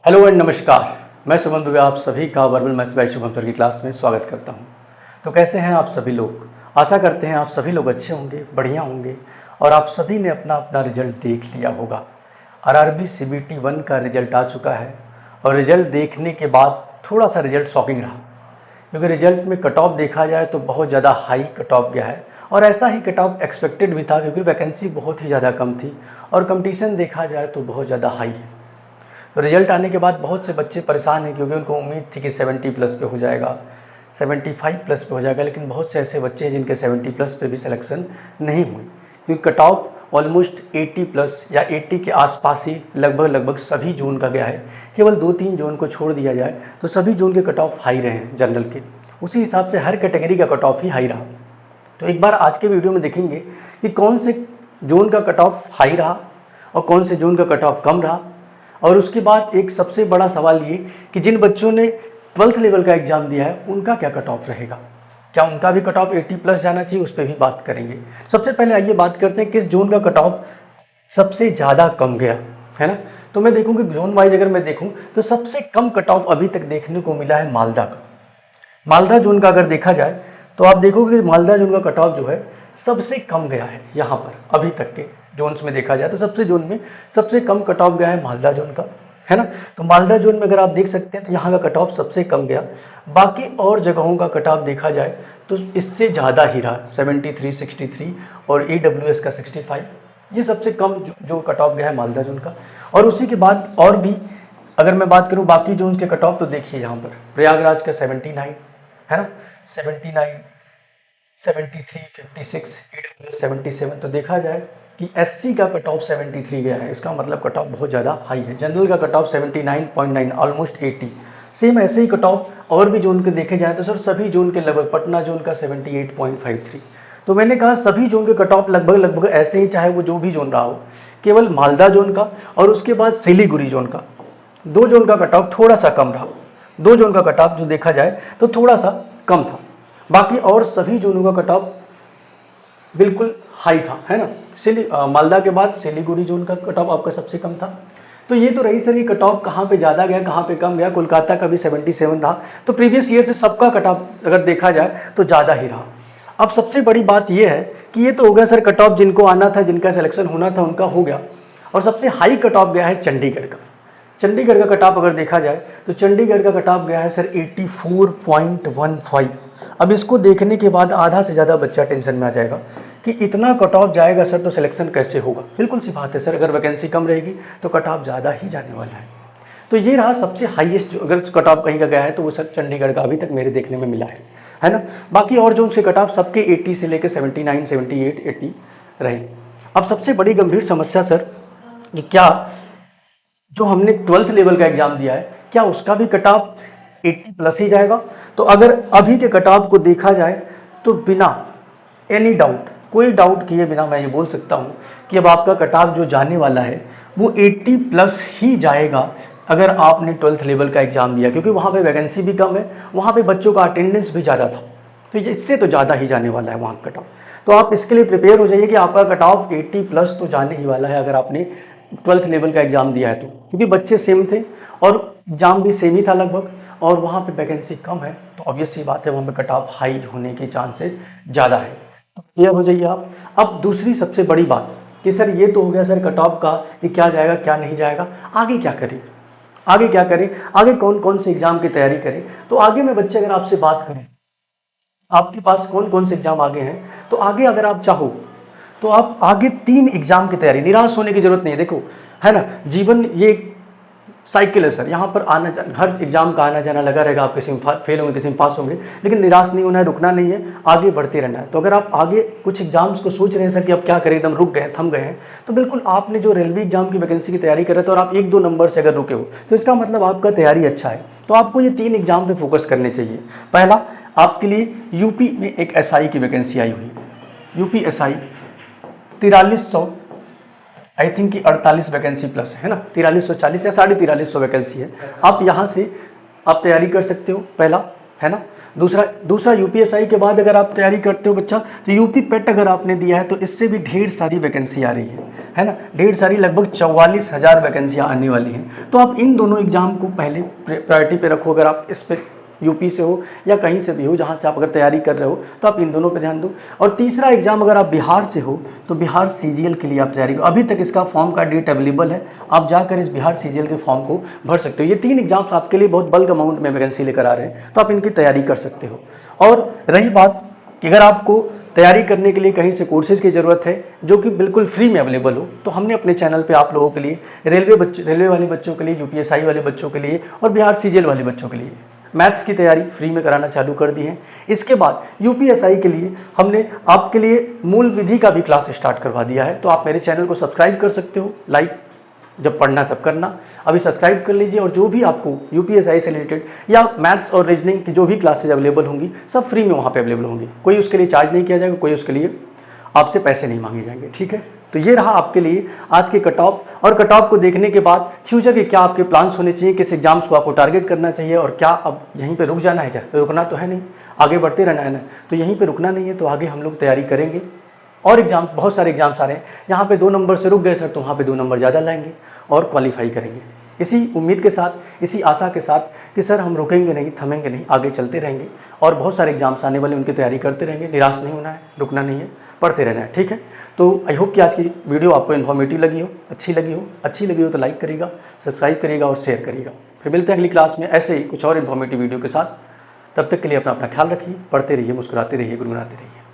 Hello and नमस्कार। मैं शुभम दुबे आप सभी का verbal maths by Shubham sir की क्लास में स्वागत करता हूं। तो कैसे हैं आप सभी लोग? आशा करते हैं आप सभी लोग अच्छे होंगे, बढ़िया होंगे और आप सभी ने अपना अपना रिजल्ट देख लिया होगा। आरआरबी सीबीटी 1 का रिजल्ट आ चुका है और रिजल्ट देखने के बाद थोड़ा सा रिजल्ट शॉकिंग रहा, क्योंकि रिजल्ट में कट ऑफ देखा जाए तो बहुत ज़्यादा हाई कट ऑफ गया है और ऐसा ही कट ऑफ एक्सपेक्टेड भी था, क्योंकि वैकेंसी बहुत ही ज़्यादा कम थी और कंपटीशन देखा जाए तो बहुत ज़्यादा हाई है। तो रिजल्ट आने के बाद बहुत से बच्चे परेशान हैं, क्योंकि उनको उम्मीद थी कि 70 प्लस पे हो जाएगा, 75 प्लस पे हो जाएगा, लेकिन बहुत से ऐसे बच्चे हैं जिनके 70 प्लस पे भी सिलेक्शन नहीं हुई, क्योंकि कट ऑफ ऑलमोस्ट 80 प्लस या 80 के आसपास ही लगभग सभी जोन का गया है। केवल 2-3 जोन को छोड़ दिया जाए तो सभी जोन के कट ऑफ हाई रहे हैं जनरल के। उसी हिसाब से हर कैटेगरी का कट ऑफ ही हाई रहा। तो एक बार आज के वीडियो में देखेंगे कि कौन से जोन का कट ऑफ हाई रहा और कौन से जोन का कट ऑफ कम रहा। और उसके बाद एक सबसे बड़ा सवाल ये कि जिन बच्चों ने 12th लेवल का एग्ज़ाम दिया है उनका क्या कट ऑफ रहेगा, क्या उनका भी कट ऑफ 80 प्लस जाना चाहिए, उस पर भी बात करेंगे। सबसे पहले आइए बात करते हैं किस जोन का कट ऑफ सबसे ज़्यादा कम गया है ना। तो मैं देखूँ कि जोन वाइज अगर मैं देखूँ तो सबसे कम कट ऑफ अभी तक देखने को मिला है मालदा का। मालदा जोन का अगर देखा जाए तो आप देखोगे कि मालदा जोन का कट ऑफ जो है सबसे कम गया है। यहाँ पर अभी तक के जोन्स में देखा जाए तो सबसे जोन में सबसे कम कट ऑफ गया है मालदा जोन का, है ना। तो मालदा जोन में अगर आप देख सकते हैं तो यहाँ का कट ऑफ सबसे कम गया। बाकी और जगहों का कट ऑफ देखा जाए तो इससे ज़्यादा ही रहा, 73, 63 और AWS का 65। ये सबसे कम जो कट ऑफ गया है मालदा जोन का। और उसी के बाद और भी अगर मैं बात करूँ बाकी जोन के कट ऑफ, तो देखिए यहाँ पर प्रयागराज का 79 है ना, 79, 73, 56, AWS 77। तो देखा जाए कि SC का कट ऑफ 73 गया है, इसका मतलब कट ऑफ बहुत ज़्यादा हाई है। जनरल का कट ऑफ 79.9, ऑलमोस्ट 80। सेम ऐसे ही कट ऑफ और भी जोन के देखे जाए तो सर सभी जोन के लगभग, पटना जोन का 78.53। तो मैंने कहा सभी जोन के कट ऑफ लगभग ऐसे ही, चाहे वो जो भी जोन रहा हो। केवल मालदा जोन का और उसके बाद सिलीगुड़ी जोन का, 2 जोन का कट ऑफ थोड़ा सा कम रहा। 2 जोन का कट ऑफ जो देखा जाए तो थोड़ा सा कम था। बाकी और सभी जोनों का कट ऑफ बिल्कुल हाई था, है ना। मालदा के बाद सिलीगुड़ी जोन का कट ऑफ आपका सबसे कम था। तो ये तो रही सर ये कट ऑफ कहाँ पे ज़्यादा गया, कहाँ पे कम गया। कोलकाता का भी 77 रहा। तो प्रीवियस ईयर से सबका कट ऑफ अगर देखा जाए तो ज़्यादा ही रहा। अब सबसे बड़ी बात ये है कि ये तो हो गया सर कट ऑफ जिनको आना था, जिनका सिलेक्शन होना था उनका हो गया। और सबसे हाई कट ऑफ गया है चंडीगढ़ का। चंडीगढ़ का कट ऑफ अगर देखा जाए तो चंडीगढ़ का कट ऑफ गया है सर 84.15। अब इसको देखने के बाद आधा से ज़्यादा बच्चा टेंशन में आ जाएगा कि इतना कट ऑफ जाएगा सर तो सिलेक्शन कैसे होगा। बिल्कुल सी बात है सर, अगर वैकेंसी कम रहेगी तो कट ऑफ ज़्यादा ही जाने वाला है। तो ये रहा सबसे हाईएस्ट, अगर कट ऑफ कहीं का गया है तो वो सर चंडीगढ़ का अभी तक मेरे देखने में मिला है ना। बाकी और जो उसके कट ऑफ सबके 80 से लेकर 79, 78, 80 रहे। अब सबसे बड़ी गंभीर समस्या सर कि क्या जो हमने 12th लेवल का एग्जाम दिया है क्या उसका भी कट ऑफ 80 प्लस ही जाएगा। तो अगर अभी के कट ऑफ को देखा जाए तो बिना एनी डाउट, कोई डाउट किए बिना मैं ये बोल सकता हूँ कि अब आपका कट ऑफ जो जाने वाला है वो 80 प्लस ही जाएगा अगर आपने 12th लेवल का एग्जाम दिया, क्योंकि वहाँ पे वैकेंसी भी कम है, वहाँ पे बच्चों का अटेंडेंस भी ज़्यादा था। तो इससे तो ज़्यादा ही जाने वाला है वहाँ कट ऑफ। तो आप इसके लिए प्रिपेयर हो जाइए कि आपका कट ऑफ 80 प्लस तो जाने ही वाला है अगर आपने 12th लेवल का एग्ज़ाम दिया है तो, क्योंकि बच्चे सेम थे और एग्ज़ाम भी सेम ही था लगभग, और वहाँ पे वैकेंसी कम है तो ऑब्वियस सी बात है वहाँ पे कट ऑफ हाई होने के चांसेस ज़्यादा है। तो क्लियर हो जाइए आप। अब दूसरी सबसे बड़ी बात कि सर ये तो हो गया सर कट ऑफ का कि क्या जाएगा क्या नहीं जाएगा, आगे क्या करें, आगे क्या करें, आगे कौन कौन से एग्ज़ाम की तैयारी करें। तो आगे मैं बच्चे अगर आपसे बात करूँ आपके पास कौन कौन से एग्ज़ाम आगे हैं, तो आगे अगर आप चाहो तो आप आगे 3 एग्जाम की तैयारी, निराश होने की जरूरत नहीं है। देखो है ना, जीवन ये साइकिल है सर, यहाँ पर आना जाना, हर एग्जाम का आना जाना लगा रहेगा। आप किसी में फेल होंगे, किसी में पास होंगे, लेकिन निराश नहीं होना है, रुकना नहीं है, आगे बढ़ते रहना है। तो अगर आप आगे कुछ एग्जाम्स को सोच रहे हैं सर कि अब क्या करें, एकदम रुक गए, थम गए हैं, तो बिल्कुल आपने जो रेलवे एग्जाम की वैकेंसी की तैयारी कर रहे थे और आप 1-2 नंबर से अगर रुके हो तो इसका मतलब आपका तैयारी अच्छा है। तो आपको ये 3 एग्जाम पे फोकस करने चाहिए। पहला आपके लिए यूपी में एक SI की वैकेंसी आई हुई, यूपी SI 4300, आई थिंक कि 48 वैकेंसी प्लस है ना, 4340 या 4350 वैकेंसी है। आप यहाँ से आप तैयारी कर सकते हो। पहला है ना। दूसरा यूपीएसआई के बाद अगर आप तैयारी करते हो बच्चा, तो यूपी पेट अगर आपने दिया है तो इससे भी ढेर सारी वैकेंसी आ रही है ना, ढेर सारी, लगभग 44,000 वैकेंसियाँ आने वाली हैं। तो आप इन दोनों एग्जाम को पहले प्रायोरिटी पे रखो। अगर आप इस पे यूपी से हो या कहीं से भी हो, जहाँ से आप अगर तैयारी कर रहे हो, तो आप इन दोनों पे ध्यान दो। और तीसरा एग्जाम अगर आप बिहार से हो तो बिहार सीजीएल के लिए आप तैयारी करो। अभी तक इसका फॉर्म का डेट अवेलेबल है, आप जाकर इस बिहार सीजीएल के फॉर्म को भर सकते हो। ये 3 एग्जाम्स आपके लिए बहुत बल्क अमाउंट में वैकेंसी लेकर आ रहे हैं, तो आप इनकी तैयारी कर सकते हो। और रही बात कि अगर आपको तैयारी करने के लिए कहीं से कोर्सेज की ज़रूरत है जो कि बिल्कुल फ्री में अवेलेबल हो, तो हमने अपने चैनल पे आप लोगों के लिए रेलवे वाले बच्चों के लिए, यूपीएसआई वाले बच्चों के लिए और बिहार सीजीएल वाले बच्चों के लिए मैथ्स की तैयारी फ्री में कराना चालू कर दी है। इसके बाद यूपीएसआई के लिए हमने आपके लिए मूल विधि का भी क्लास स्टार्ट करवा दिया है। तो आप मेरे चैनल को सब्सक्राइब कर सकते हो, लाइक जब पढ़ना तब करना, अभी सब्सक्राइब कर लीजिए। और जो भी आपको यूपीएसआई से रिलेटेड या मैथ्स और रीजनिंग की जो भी क्लासेज अवेलेबल होंगी, सब फ्री में वहाँ पे अवेलेबल होंगी। कोई उसके लिए चार्ज नहीं किया जाएगा, कोई उसके लिए आपसे पैसे नहीं मांगे जाएंगे, ठीक है। तो ये रहा आपके लिए आज के कट ऑफ। और कट ऑफ को देखने के बाद फ्यूचर के क्या आपके प्लान्स होने चाहिए, किस एग्जाम्स को आपको टारगेट करना चाहिए, और क्या अब यहीं पे रुक जाना है, क्या रुकना तो है नहीं, आगे बढ़ते रहना है ना। तो यहीं पे रुकना नहीं है, तो आगे हम लोग तैयारी करेंगे। और एग्जाम्स, बहुत सारे एग्जाम्स आ रहे हैं, यहाँ पे 2 नंबर से रुक गए सर, तो वहाँ पे 2 नंबर ज़्यादा लाएंगे और क्वालिफाई करेंगे। इसी उम्मीद के साथ, इसी आशा के साथ कि सर हम रुकेंगे नहीं, थमेंगे नहीं, आगे चलते रहेंगे। और बहुत सारे एग्जाम्स आने वाले, उनकी तैयारी करते रहेंगे। निराश नहीं होना है, रुकना नहीं है, पढ़ते रहना है, ठीक है। तो आई होप कि आज की वीडियो आपको इन्फॉर्मेटिव लगी हो, अच्छी लगी हो तो लाइक करिएगा, सब्सक्राइब करिएगा और शेयर करिएगा। फिर मिलते हैं अगली क्लास में ऐसे ही कुछ और इन्फॉर्मेटिव वीडियो के साथ। तब तक के लिए अपना ख्याल रखिए, पढ़ते रहिए, मुस्कुराते रहिए, गुनगुनाते रहिए।